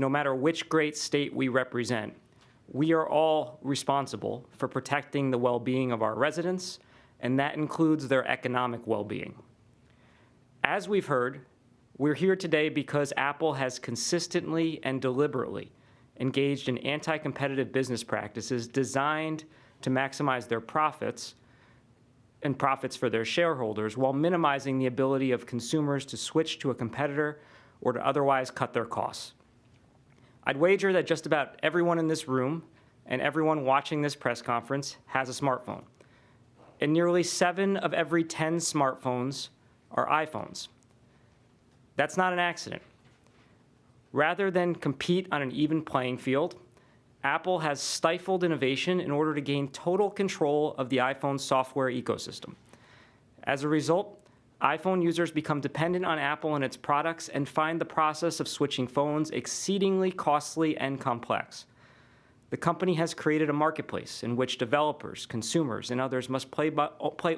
no matter which great state we represent, we are all responsible for protecting the well-being of our residents, and that includes their economic well-being. As we've heard, we're here today because Apple has consistently and deliberately engaged in anti-competitive business practices designed to maximize their profits and profits for their shareholders while minimizing the ability of consumers to switch to a competitor or to otherwise cut their costs. I'd wager that just about everyone in this room and everyone watching this press conference has a smartphone. And nearly 7 of every 10 smartphones are iPhones. That's not an accident. Rather than compete on an even playing field, Apple has stifled innovation in order to gain total control of the iPhone software ecosystem. As a result, iPhone users become dependent on Apple and its products and find the process of switching phones exceedingly costly and complex. The company has created a marketplace in which developers, consumers, and others must play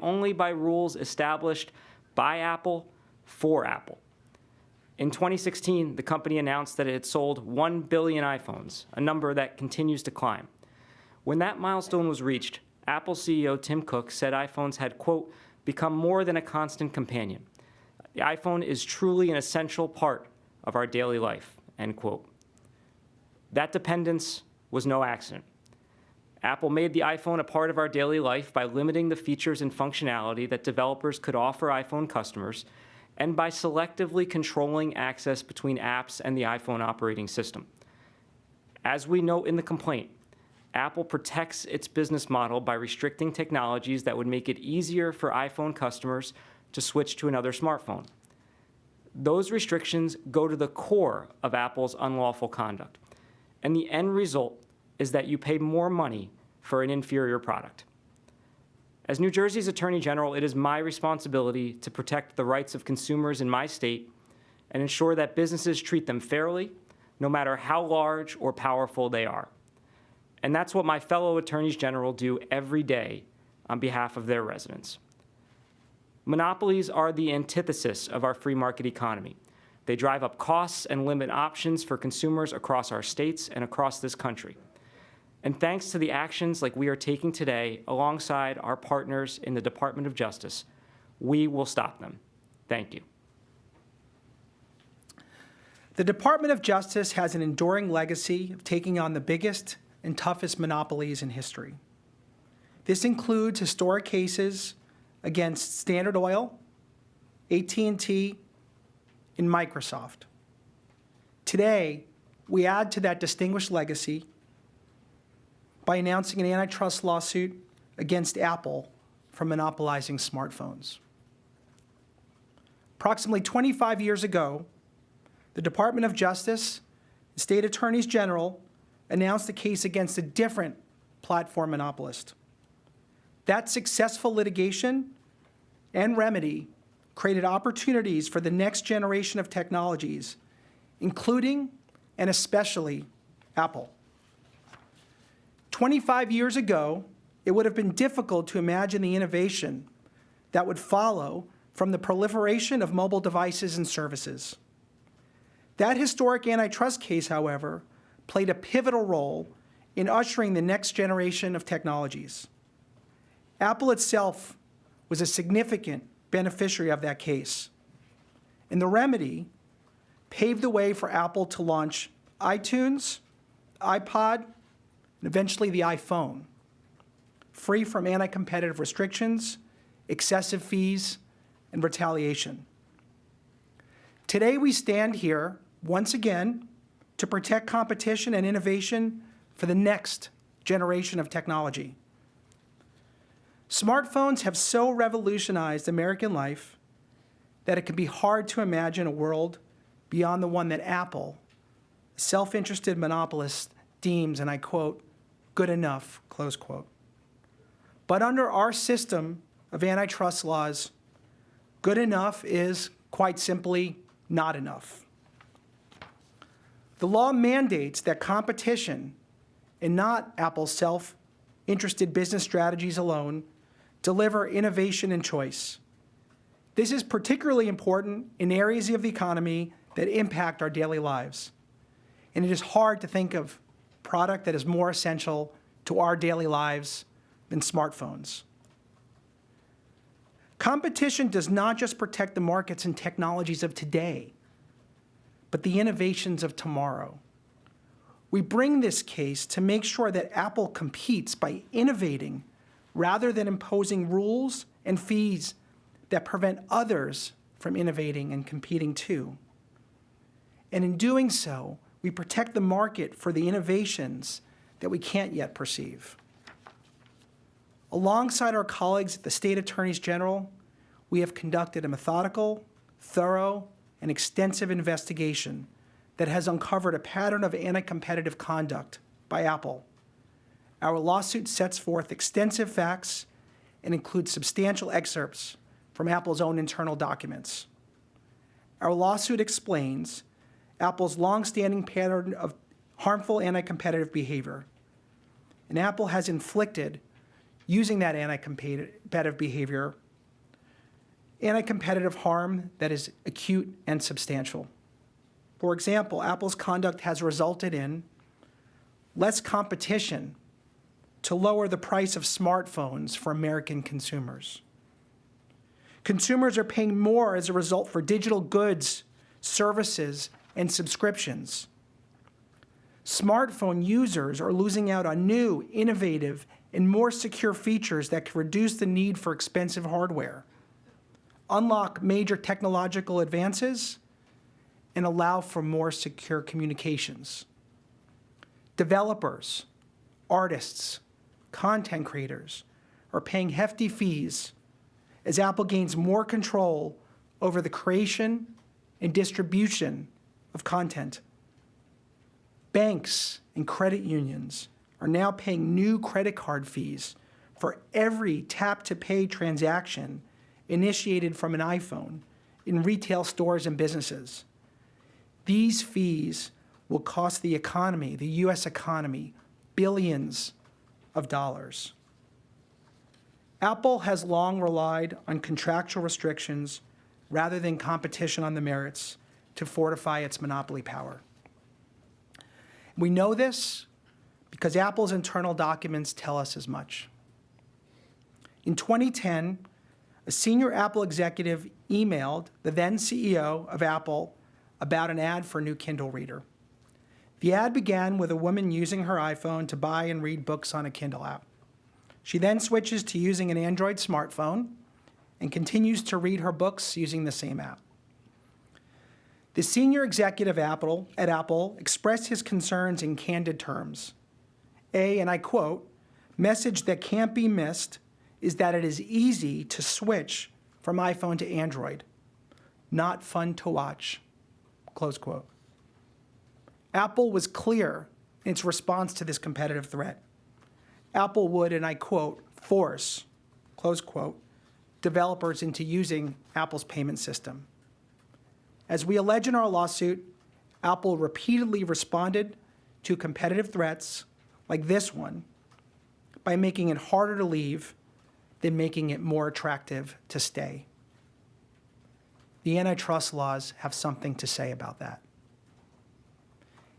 only by rules established by Apple for Apple. In 2016, the company announced that it had sold 1 billion iPhones, a number that continues to climb. When that milestone was reached, Apple CEO Tim Cook said iPhones had, quote, become more than a constant companion. The iPhone is truly an essential part of our daily life, end quote. That dependence was no accident. Apple made the iPhone a part of our daily life by limiting the features and functionality that developers could offer iPhone customers and by selectively controlling access between apps and the iPhone operating system. As we note in the complaint, Apple protects its business model by restricting technologies that would make it easier for iPhone customers to switch to another smartphone. Those restrictions go to the core of Apple's unlawful conduct, and the end result is that you pay more money for an inferior product. As New Jersey's Attorney General, it is my responsibility to protect the rights of consumers in my state and ensure that businesses treat them fairly, no matter how large or powerful they are. And that's what my fellow attorneys general do every day on behalf of their residents. Monopolies are the antithesis of our free market economy. They drive up costs and limit options for consumers across our states and across this country. And thanks to the actions like we are taking today alongside our partners in the Department of Justice, we will stop them. Thank you. The Department of Justice has an enduring legacy of taking on the biggest and toughest monopolies in history. This includes historic cases against Standard Oil, AT&T, and Microsoft. Today, we add to that distinguished legacy by announcing an antitrust lawsuit against Apple for monopolizing smartphones. Approximately 25 years ago, the Department of Justice and state attorneys general announced a case against a different platform monopolist. That successful litigation and remedy created opportunities for the next generation of technologies, including and especially Apple. 25 years ago, it would have been difficult to imagine the innovation that would follow from the proliferation of mobile devices and services. That historic antitrust case, however, played a pivotal role in ushering the next generation of technologies. Apple itself was a significant beneficiary of that case, and the remedy paved the way for Apple to launch iTunes, iPod, and eventually the iPhone, free from anti-competitive restrictions, excessive fees, and retaliation. Today we stand here once again to protect competition and innovation for the next generation of technology. Smartphones have so revolutionized American life that it can be hard to imagine a world beyond the one that Apple, a self-interested monopolist, deems, and I quote, good enough, close quote. But under our system of antitrust laws, good enough is quite simply not enough. The law mandates that competition, and not Apple's self-interested business strategies alone, deliver innovation and choice. This is particularly important in areas of the economy that impact our daily lives. and it is hard to think of a product that is more essential to our daily lives than smartphones. Competition does not just protect the markets and technologies of today, but the innovations of tomorrow. We bring this case to make sure that Apple competes by innovating rather than imposing rules and fees that prevent others from innovating and competing too. And in doing so, we protect the market for the innovations that we can't yet perceive. Alongside our colleagues at the State Attorneys General, we have conducted a methodical, thorough, and extensive investigation that has uncovered a pattern of anti-competitive conduct by Apple. Our lawsuit sets forth extensive facts and includes substantial excerpts from Apple's own internal documents. Our lawsuit explains Apple's long-standing pattern of harmful anti-competitive behavior, and Apple has inflicted, using that anti-competitive behavior, anti-competitive harm that is acute and substantial. For example, Apple's conduct has resulted in less competition to lower the price of smartphones for American consumers. Consumers are paying more as a result for digital goods, services, and subscriptions. Smartphone users are losing out on new, innovative, and more secure features that can reduce the need for expensive hardware, unlock major technological advances, and allow for more secure communications. Developers, artists, content creators are paying hefty fees as Apple gains more control over the creation and distribution of content. Banks and credit unions are now paying new credit card fees for every tap-to-pay transaction initiated from an iPhone in retail stores and businesses. These fees will cost the economy, the U.S. economy, billions of dollars. Apple has long relied on contractual restrictions rather than competition on the merits to fortify its monopoly power. We know this because Apple's internal documents tell us as much. In 2010, a senior Apple executive emailed the then CEO of Apple about an ad for a new Kindle reader. The ad began with a woman using her iPhone to buy and read books on a Kindle app. She then switches to using an Android smartphone and continues to read her books using the same app. The senior executive at Apple expressed his concerns in candid terms. And I quote, "Message that can't be missed is that it is easy to switch from iPhone to Android. Not fun to watch," close quote. Apple was clear in its response to this competitive threat. Apple would, and I quote, "force," close quote, developers into using Apple's payment system. As we allege in our lawsuit, Apple repeatedly responded to competitive threats like this one by making it harder to leave than making it more attractive to stay. The antitrust laws have something to say about that.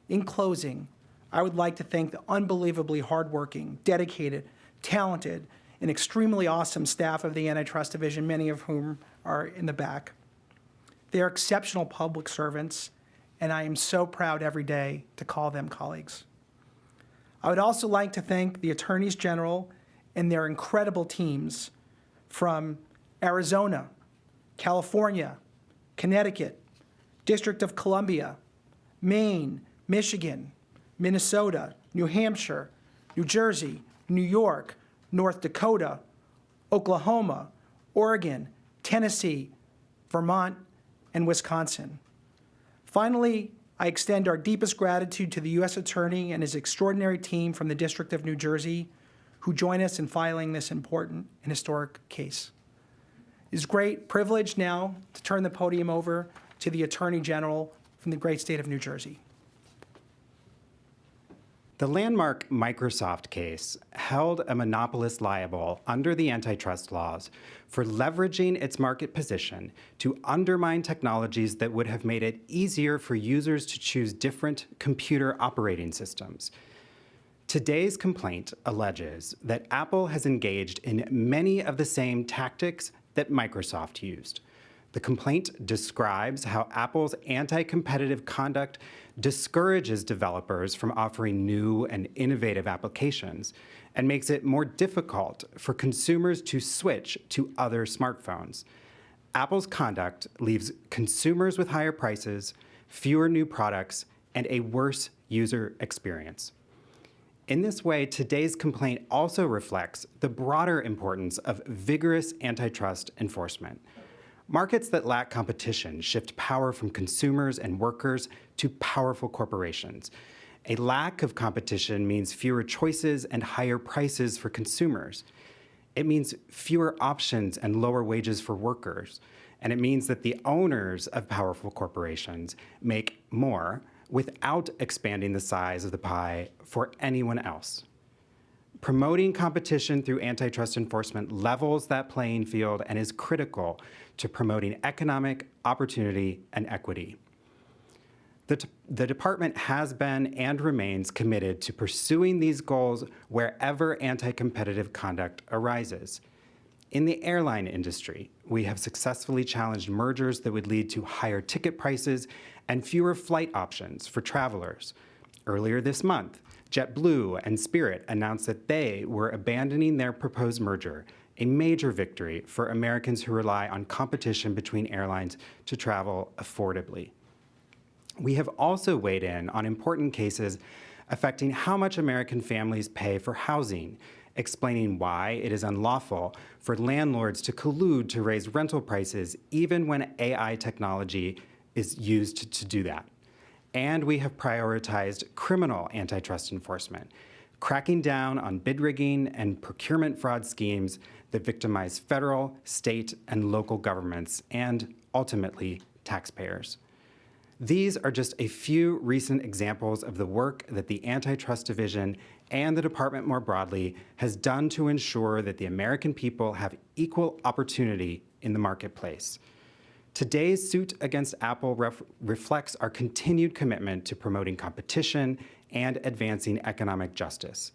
In closing, I would like to thank the unbelievably hardworking, dedicated, talented, and extremely awesome staff of the Antitrust Division, many of whom are in the back. They are exceptional public servants, and I am so proud every day to call them colleagues. I would also like to thank the Attorneys General and their incredible teams from Arizona, California, Connecticut, District of Columbia, Maine, Michigan, Minnesota, New Hampshire, New Jersey, New York, North Dakota, Oklahoma, Oregon, Tennessee, Vermont, and Wisconsin. Finally, I extend our deepest gratitude to the U.S. Attorney and his extraordinary team from the District of New Jersey who join us in filing this important and historic case. It is a great privilege now to turn the podium over to the Attorney General from the great state of New Jersey. The landmark Microsoft case held a monopolist liable under the antitrust laws for leveraging its market position to undermine technologies that would have made it easier for users to choose different computer operating systems. Today's complaint alleges that Apple has engaged in many of the same tactics that Microsoft used. The complaint describes how Apple's anti-competitive conduct discourages developers from offering new and innovative applications and makes it more difficult for consumers to switch to other smartphones. Apple's conduct leaves consumers with higher prices, fewer new products, and a worse user experience. In this way, today's complaint also reflects the broader importance of vigorous antitrust enforcement. Markets that lack competition shift power from consumers and workers to powerful corporations. A lack of competition means fewer choices and higher prices for consumers. It means fewer options and lower wages for workers. And it means that the owners of powerful corporations make more without expanding the size of the pie for anyone else. Promoting competition through antitrust enforcement levels that playing field and is critical to promoting economic opportunity and equity. The department has been and remains committed to pursuing these goals wherever anti-competitive conduct arises. In the airline industry, we have successfully challenged mergers that would lead to higher ticket prices and fewer flight options for travelers. Earlier this month, JetBlue and Spirit announced that they were abandoning their proposed merger, a major victory for Americans who rely on competition between airlines to travel affordably. We have also weighed in on important cases affecting how much American families pay for housing, explaining why it is unlawful for landlords to collude to raise rental prices even when AI technology is used to do that. And we have prioritized criminal antitrust enforcement, cracking down on bid rigging and procurement fraud schemes that victimize federal, state, and local governments, and ultimately taxpayers. These are just a few recent examples of the work that the Antitrust Division and the department more broadly has done to ensure that the American people have equal opportunity in the marketplace. Today's suit against Apple reflects our continued commitment to promoting competition and advancing economic justice.